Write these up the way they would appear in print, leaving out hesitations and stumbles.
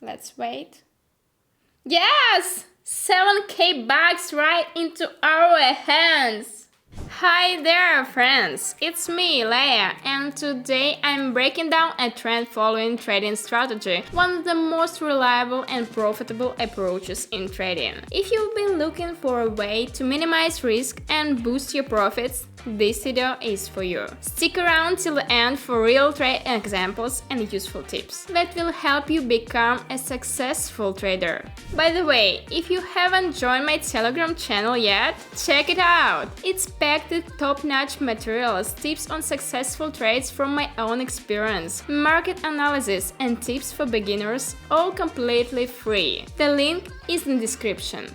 Let's wait. Yes! 7K bucks right into our hands! Hi there friends, it's me Leia, and today I'm breaking down a trend following trading strategy, one of the most reliable and profitable approaches in trading. If you've been looking for a way to minimize risk and boost your profits, this video is for you. Stick around till the end for real trade examples and useful tips that will help you become a successful trader. By the way, if you haven't joined my Telegram channel yet, check it out! It's packed with top-notch materials, tips on successful trades from my own experience, market analysis and tips for beginners, all completely free. The link is in the description.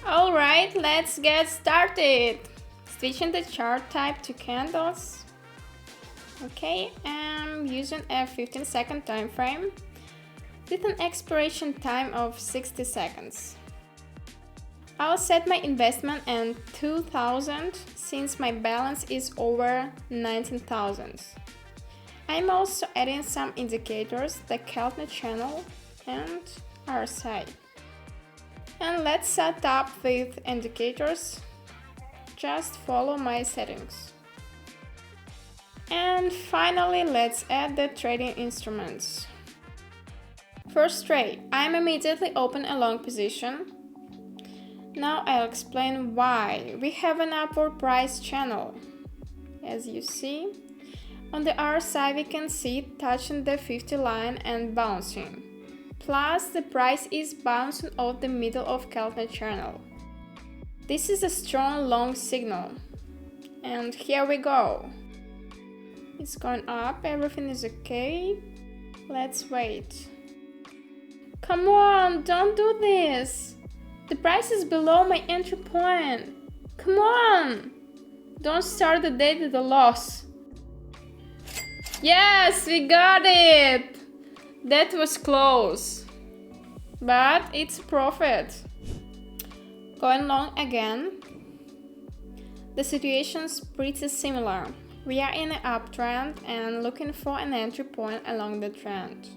Alright, let's get started! Switching the chart type to candles. Okay, I'm using a 15-second time frame with an expiration time of 60 seconds. I'll set my investment at 2,000 since my balance is over 19,000. I'm also adding some indicators, the Keltner channel and RSI. And let's set up with indicators. Just follow my settings. And finally, let's add the trading instruments. First trade, I'm immediately open a long position. Now I'll explain why. We have an upward price channel. As you see, on the RSI we can see it touching the 50 line and bouncing. Plus the price is bouncing off the middle of Keltner channel. This is a strong long signal. And here we go. It's going up, everything is okay. Let's wait. Come on, don't do this! The price is below my entry point. Come on! Don't start the day with a loss. Yes, we got it! That was close. But it's profit. Going long again. The situation's pretty similar. We are in an uptrend and looking for an entry point along the trend.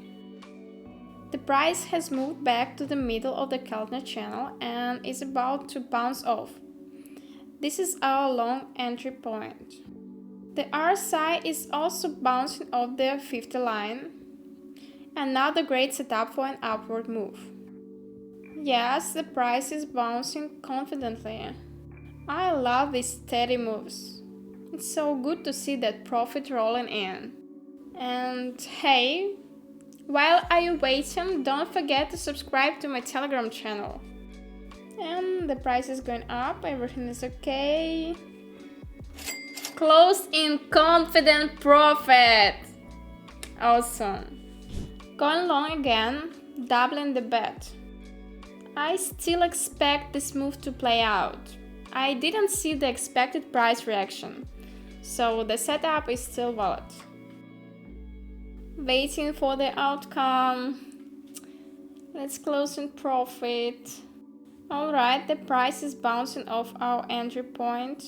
The price has moved back to the middle of the Keltner channel and is about to bounce off. This is our long entry point. The RSI is also bouncing off the 50 line. Another great setup for an upward move. Yes, the price is bouncing confidently. I love these steady moves. It's so good to see that profit rolling in. And hey, while you're waiting, don't forget to subscribe to my Telegram channel. And the price is going up, everything is okay. Closed in confident profit. Awesome. Going long again, doubling the bet. I still expect this move to play out. I didn't see the expected price reaction, so the setup is still valid. Waiting for the outcome. Let's close in profit. Alright, the price is bouncing off our entry point.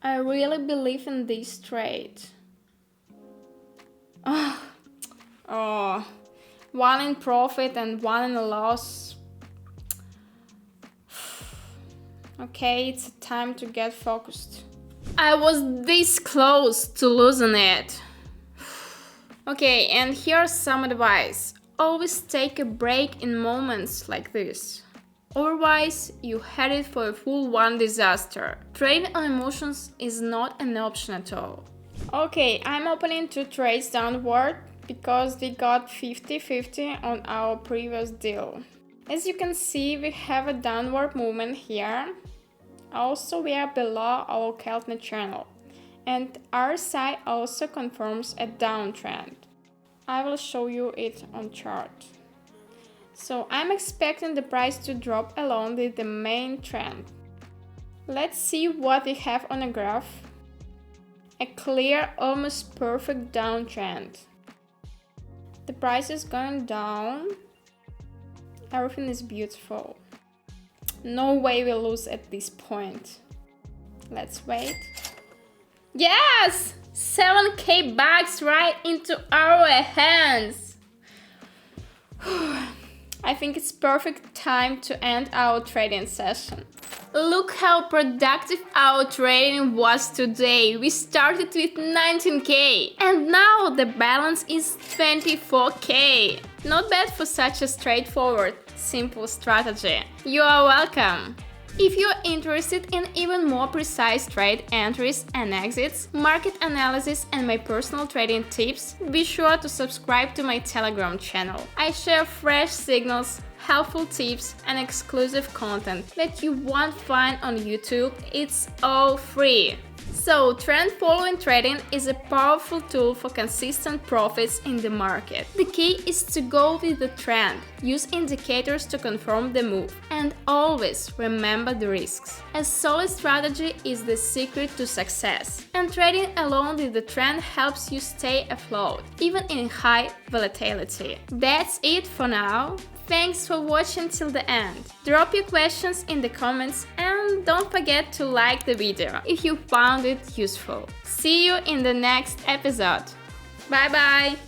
I really believe in this trade. Oh, one in profit and one in a loss. Okay, it's time to get focused. I was this close to losing it. Okay, and here's some advice. Always take a break in moments like this. Otherwise, you headed for a full-on disaster. Trading on emotions is not an option at all. Okay, I'm opening 2 trades downward because we got 50-50 on our previous deal. As you can see, we have a downward movement here. Also, we are below our Keltner channel, and RSI also confirms a downtrend. I will show you it on chart. So I'm expecting the price to drop along with the main trend. Let's see what we have on a graph. A clear, almost perfect downtrend. The price is going down. Everything is beautiful. No way we'll lose at this point. Let's wait. Yes! 7K bucks right into our hands! I think it's perfect time to end our trading session. Look how productive our trading was today. We started with 19k and now the balance is 24k. Not bad for such a straightforward, simple strategy. You are welcome. If you're interested in even more precise trade entries and exits, market analysis and my personal trading tips, be sure to subscribe to my Telegram channel. I share fresh signals, helpful tips and exclusive content that you won't find on YouTube. It's all free. So, trend following trading is a powerful tool for consistent profits in the market. The key is to go with the trend, use indicators to confirm the move, and always remember the risks. A solid strategy is the secret to success, and trading along with the trend helps you stay afloat, even in high volatility. That's it for now. Thanks for watching till the end. Drop your questions in the comments and don't forget to like the video if you found it useful. See you in the next episode. Bye bye!